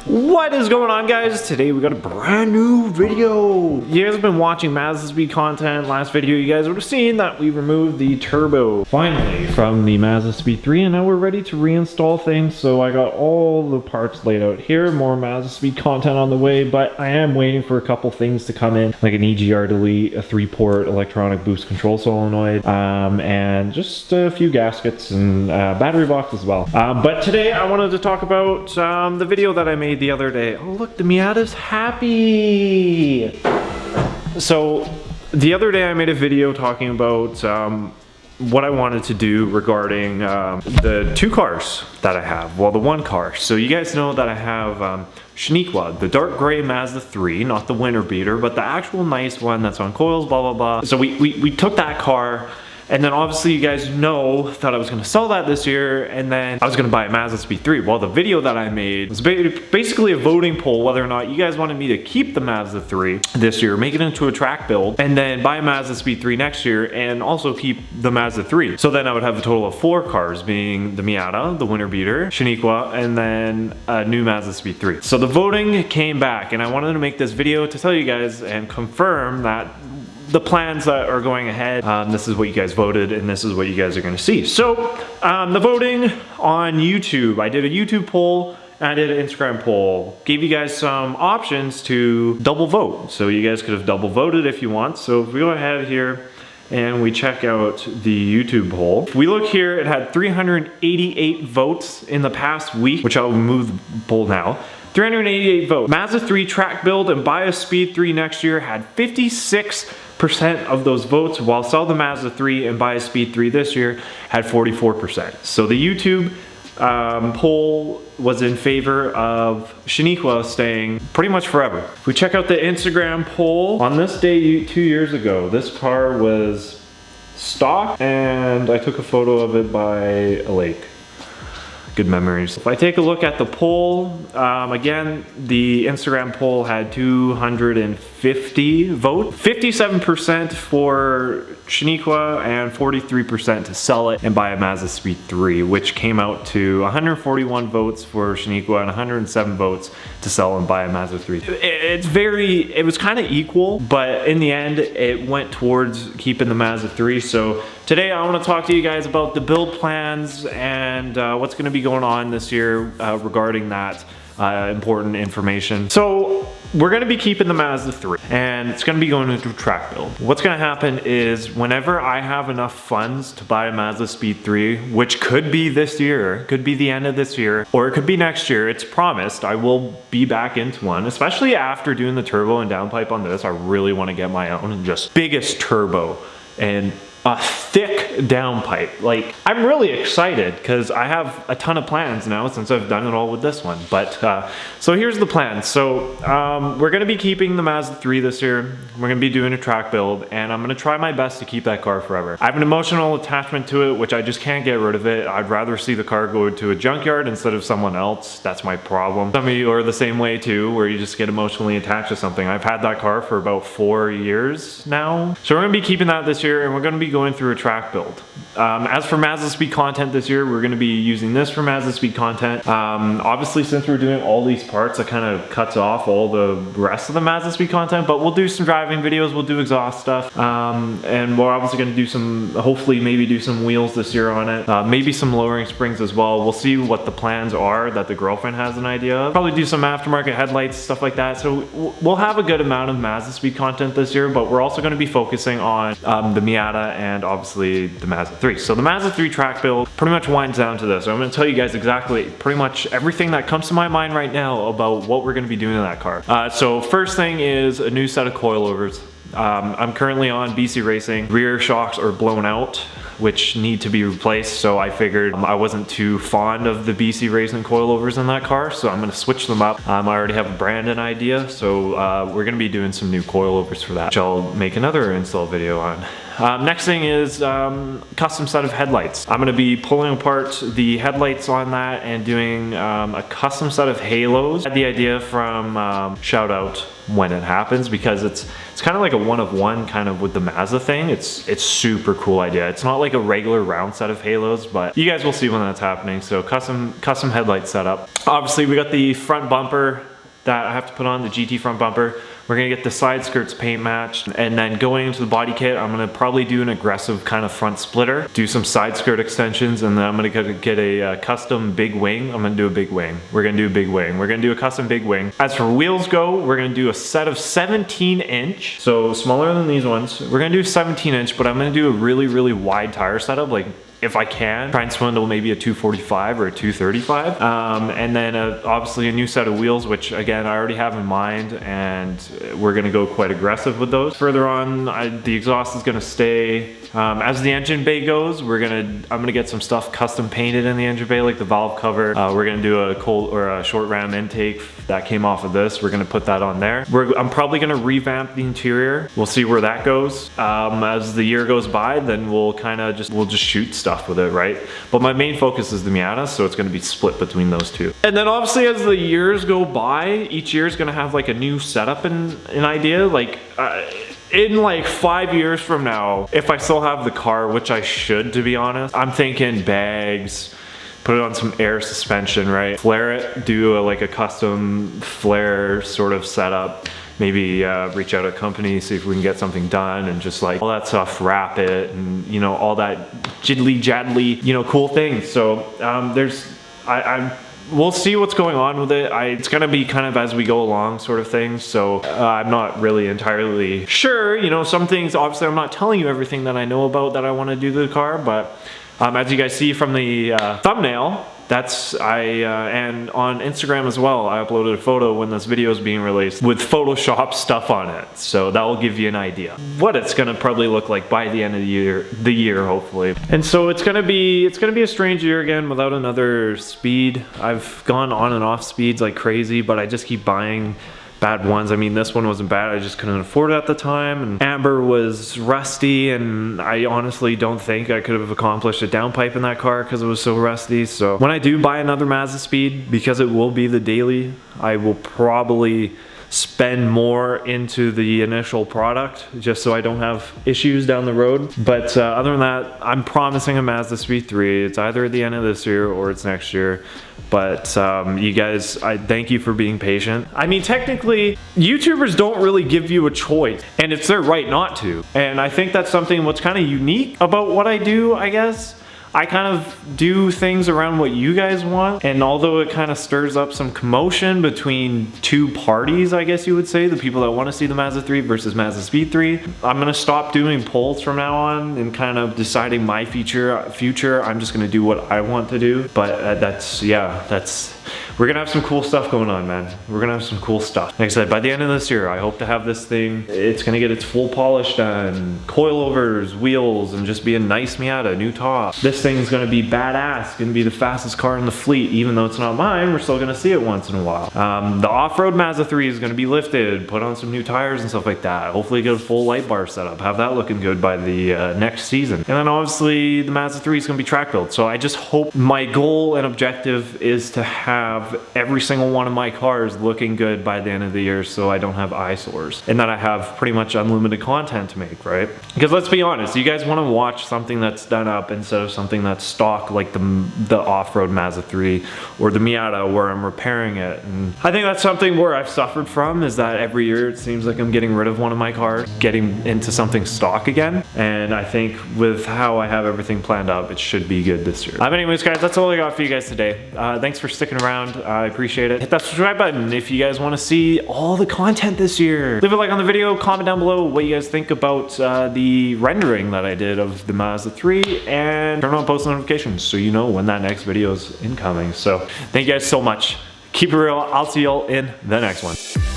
What is going on, guys? Today we got a brand new video. You guys have been watching Mazda Speed content. Last video you guys would have seen that we removed the turbo finally from the Mazda Speed 3, and now we're ready to reinstall things. So I got all the parts laid out here. More Mazda Speed content on the way, but I am waiting for a couple things to come in, like an EGR delete, a 3-port electronic boost control solenoid, and just a few gaskets and battery box as well. But today I wanted to talk about the video that I made the other day. Oh look, the Miata's happy! So the other day I made a video talking about what I wanted to do regarding the two cars that I have. Well, the one car. So you guys know that I have Shaniqua, the dark gray Mazda 3, not the winter beater, but the actual nice one that's on coils, blah blah blah. So we took that car. And then obviously you guys know that I was going to sell that this year, and then I was going to buy a Mazda Speed 3. Well, the video that I made was basically a voting poll whether or not you guys wanted me to keep the Mazda 3 this year, make it into a track build, and then buy a Mazda Speed 3 next year, and also keep the Mazda 3. So then I would have a total of 4 cars, being the Miata, the winter beater, Shaniqua, and then a new Mazda Speed 3. So the voting came back, and I wanted to make this video to tell you guys and confirm that the plans that are going ahead, this is what you guys voted, and this is what you guys are going to see. So the voting on YouTube, I did a YouTube poll, and I did an Instagram poll, gave you guys some options to double vote. So you guys could have double voted if you want. So if we go ahead here and we check out the YouTube poll, if we look here, it had 388 votes in the past week, which I'll move the poll now. 388 votes. Mazda 3 track build and buy a Speed 3 next year had 56% of those votes, while sell the Mazda 3 and buy a Speed 3 this year had 44%. So the YouTube poll was in favor of Shaniqua staying pretty much forever. If we check out the Instagram poll, on this day 2 years ago, this car was stock and I took a photo of it by a lake. Good memories. If I take a look at the poll, again, the Instagram poll had 250 votes. 57% for Shaniqua and 43% to sell it and buy a Mazda Speed 3, which came out to 141 votes for Shaniqua and 107 votes to sell and buy a Mazda 3. It was kind of equal, but in the end, it went towards keeping the Mazda 3. So today I want to talk to you guys about the build plans and what's going to be going on this year regarding that important information. So we're going to be keeping the Mazda 3 and it's going to be going into a track build. What's going to happen is whenever I have enough funds to buy a Mazda Speed 3, which could be this year, could be the end of this year, or it could be next year, it's promised I will be back into one, especially after doing the turbo and downpipe on this. I really want to get my own just biggest turbo and a thick downpipe. Like, I'm really excited because I have a ton of plans now since I've done it all with this one. But so here's the plan. So we're gonna be keeping the Mazda 3 this year. We're gonna be doing a track build, and I'm gonna try my best to keep that car forever. I have an emotional attachment to it, which I just can't get rid of it. I'd rather see the car go to a junkyard instead of someone else. That's my problem. Some of you are the same way too, where you just get emotionally attached to something. I've had that car for about 4 years now. So we're gonna be keeping that this year, and we're gonna be going through a track build. As for Mazda Speed content this year, we're going to be using this for Mazda Speed content. Obviously, since we're doing all these parts, it kind of cuts off all the rest of the Mazda Speed content, but we'll do some driving videos, we'll do exhaust stuff, and we're obviously going to do some, hopefully maybe do some wheels this year on it, maybe some lowering springs as well. We'll see what the plans are that the girlfriend has an idea of. Probably do some aftermarket headlights, stuff like that. So we'll have a good amount of Mazda Speed content this year, but we're also going to be focusing on the Miata and obviously the Mazda 3. So the Mazda 3 track build pretty much winds down to this. I'm going to tell you guys exactly pretty much everything that comes to my mind right now about what we're going to be doing in that car. So first thing is a new set of coilovers. I'm currently on BC Racing. Rear shocks are blown out, which need to be replaced, so I figured I wasn't too fond of the BC Racing coilovers in that car, so I'm going to switch them up. I already have a Brandon idea, so we're going to be doing some new coilovers for that, which I'll make another install video on. Next thing is custom set of headlights. I'm gonna be pulling apart the headlights on that and doing a custom set of halos. I had the idea from shout out when it happens, because it's kind of like a one of one kind of with the Mazda thing. It's super cool idea. It's not like a regular round set of halos, but you guys will see when that's happening. So custom headlight setup. Obviously we got the front bumper that I have to put on, the GT front bumper. We're gonna get the side skirts paint matched, and then going into the body kit, I'm gonna probably do an aggressive kind of front splitter, do some side skirt extensions, and then I'm gonna get a custom big wing. I'm gonna do a big wing. We're gonna do a big wing. We're gonna do a custom big wing. As for wheels go, we're gonna do a set of 17-inch, so smaller than these ones. We're gonna do 17-inch, but I'm gonna do a really, really wide tire setup, like if I can, try and swindle maybe a 245 or a 235. And then obviously a new set of wheels, which again, I already have in mind, and we're gonna go quite aggressive with those. Further on, the exhaust is gonna stay. As the engine bay goes, I'm gonna get some stuff custom painted in the engine bay, like the valve cover. We're gonna do a cold or a short ram intake that came off of this. We're gonna put that on there. I'm probably gonna revamp the interior. We'll see where that goes. As the year goes by, then we'll just shoot stuff with it, right? But my main focus is the Miata, so it's going to be split between those two. And then obviously as the years go by, each year is going to have like a new setup and an idea. Like in like 5 years from now, if I still have the car, which I should, to be honest, I'm thinking bags, put it on some air suspension, right? Flare it, do like a custom flare sort of setup. Maybe reach out to a company, see if we can get something done, and just like all that stuff, wrap it, and you know, all that jiddly jaddly, you know, cool things. So we'll see what's going on with it. It's gonna be kind of as we go along sort of thing. So I'm not really entirely sure. You know, some things, obviously I'm not telling you everything that I know about that I want to do to the car, but as you guys see from the thumbnail, and on Instagram as well, I uploaded a photo when this video is being released with Photoshop stuff on it. So that will give you an idea what it's gonna probably look like by the end of the year hopefully. And so it's gonna be a strange year again without another speed. I've gone on and off speeds like crazy, but I just keep buying bad ones. I mean, this one wasn't bad, I just couldn't afford it at the time, and Amber was rusty, and I honestly don't think I could have accomplished a downpipe in that car because it was so rusty. So when I do buy another Mazda Speed, because it will be the daily, I will probably spend more into the initial product just so I don't have issues down the road. But other than that, I'm promising a Mazda Speed 3. It's either at the end of this year or it's next year. But you guys, I thank you for being patient. I mean, technically, YouTubers don't really give you a choice, and it's their right not to. And I think that's something what's kind of unique about what I do, I guess. I kind of do things around what you guys want, and although it kind of stirs up some commotion between two parties, I guess you would say, the people that want to see the Mazda 3 versus Mazda Speed 3, I'm gonna stop doing polls from now on and kind of deciding my future. I'm just gonna do what I want to do. But we're gonna have some cool stuff going on, man. We're gonna have some cool stuff. Like I said, by the end of this year, I hope to have this thing, it's gonna get its full polish done, coilovers, wheels, and just be a nice Miata, new top. This thing's gonna be badass, gonna be the fastest car in the fleet. Even though it's not mine, we're still gonna see it once in a while. The off-road Mazda 3 is gonna be lifted, put on some new tires and stuff like that. Hopefully get a full light bar setup, have that looking good by the next season. And then obviously the Mazda 3 is gonna be track built. So I just hope, my goal and objective is to have every single one of my cars looking good by the end of the year, so I don't have eyesores, and that I have pretty much unlimited content to make, right? Because let's be honest, you guys want to watch something that's done up instead of something that's stock, like the off-road Mazda 3 or the Miata where I'm repairing it. And I think that's something where I've suffered from, is that every year it seems like I'm getting rid of one of my cars, getting into something stock again. And I think with how I have everything planned out, it should be good this year. But anyways guys, that's all I got for you guys today. Thanks for sticking around. I appreciate it. Hit that subscribe button if you guys want to see all the content this year. Leave a like on the video, comment down below what you guys think about the rendering that I did of the Mazda 3, and turn on post notifications so you know when that next video is incoming. So thank you guys so much. Keep it real. I'll see y'all in the next one.